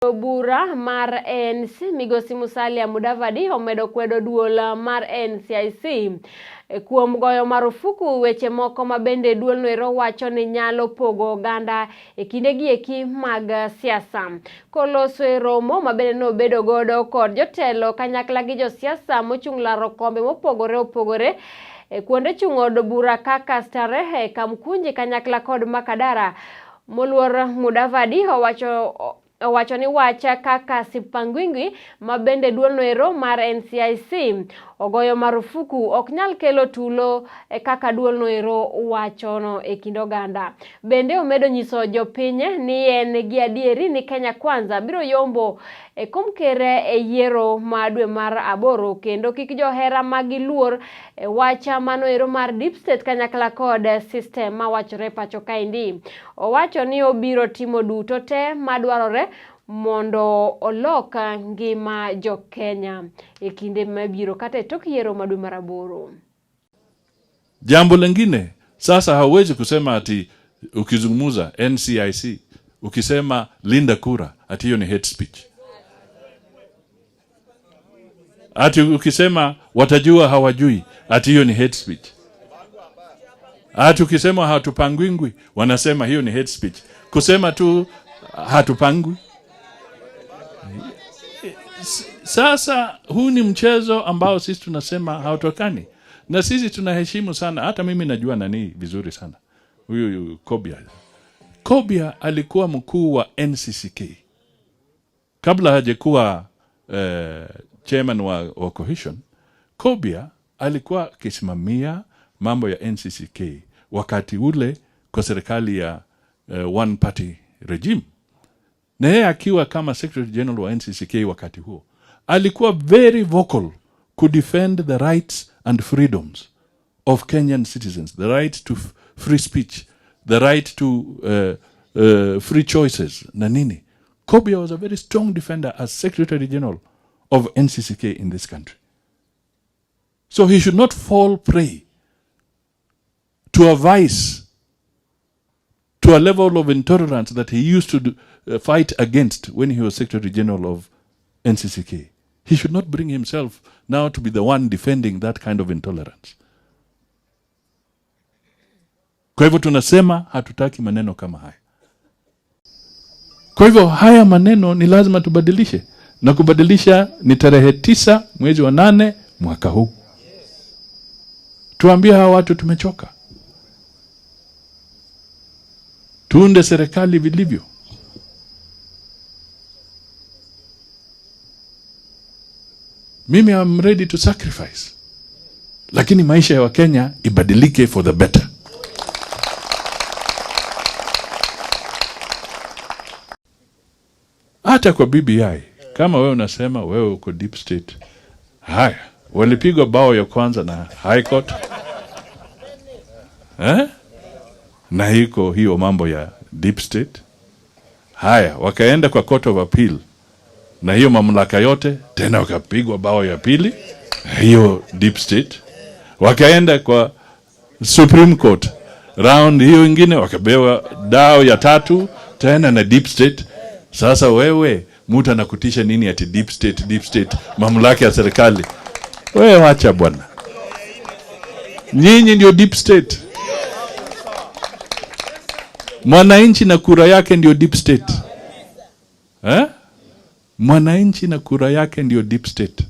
Bura mar ANC migosi Musalia Mudavadi omedo kwedo duol mar Ncic kuom goyo marufuku weche moko mabende duol no wacho ni nyalo pogo oganda kindegi eki mag siasa. Koloso romo mabende no bedo godo kod jotelo kanyakla gi josiasa mochung' laro kombe mopogore kuonde chung'o od bura kaka Starehe, Kamkunji, kanyakla kod Makadara. Moluor Mudavadi owacho ni wacha kaka sipangwingwi mabende duol no mar Ncic ogoyo marufuku ok nyal kelo tulo kaka duol no wacho no e kind oganda. Bende omedo nyiso jopiny ni en gi adieri ni Kenya Kwanza biro yombo komkere yiero ma dwe mar 8 kendo kik johera magiluor wacha mano mar deep state kanyakla kod system mawachore pacho kaendi. Owacho ni obiro timo duto te madwarore mondo oloka ngima jo Kenya e kinde mabiro kata tok yiero ma dwe mar 8. Jambo lingine sasa hauwezi kusema ati ukizungumza NCIC ukisema linda kura ati hiyo ni hate speech. Ati ukisema watajua hawajui ati hiyo ni hate speech. Ati ukisema hatupangwingwi wanasema hiyo ni hate speech. Kusema tu hatupangwi. Sasa huu ni mchezo ambao sisi tunasema hautokani. Na sisi tunaheshimu sana, hata mimi najua nani vizuri sana. Huyu Kobia. Kobia alikuwa mkuu wa NCCK. Kabla hajakuwa chairman wa cohesion, Kobia alikuwa kisimamia mambo ya NCCK wakati ule kwa serikali ya one party regime. Na yeye akiwa kama Secretary General wa NCCK wakati huo, alikuwa very vocal to defend the rights and freedoms of Kenyan citizens, the right to free speech, the right to free choices na nini. Kobia was a very strong defender as Secretary General of NCCK in this country. So he should not fall prey to a vice, to a level of intolerance that he used to fight against when he was Secretary General of NCCK. He should not bring himself now to be the one defending that kind of intolerance. Kwa hivyo tunasema hatutaki maneno kama haya. Kwa hivyo haya maneno ni lazima tubadilishe. Na kubadilisha ni tarehe 9 mwezi wa 8 mwaka huu. Tuambie hawa watu tumechoka. Tuunde serikali vilivyo. Mimi am ready to sacrifice. Lakini maisha ya Wakenya ibadilike for the better. Hata kwa BBI, kama wewe unasema wewe uko deep state. Haya, walipigwa bao ya kwanza na High Court. Na hiyo mambo ya deep state. Haya, wakaenda kwa Court of Appeal. Na hiyo mamlaka yote tena wakapigwa bao ya pili, hiyo deep state. Wakaenda kwa Supreme Court, round hiyo ingine wakabewa dao ya 3 tena na deep state. Sasa wewe mtu anakutisha nini ati deep state mamlaka ya serikali? Wewe wacha bwana. Nyinyi ndio deep state. Mwananchi na kura yake ndio deep state. Mwananchi na kura yake ndio deep state.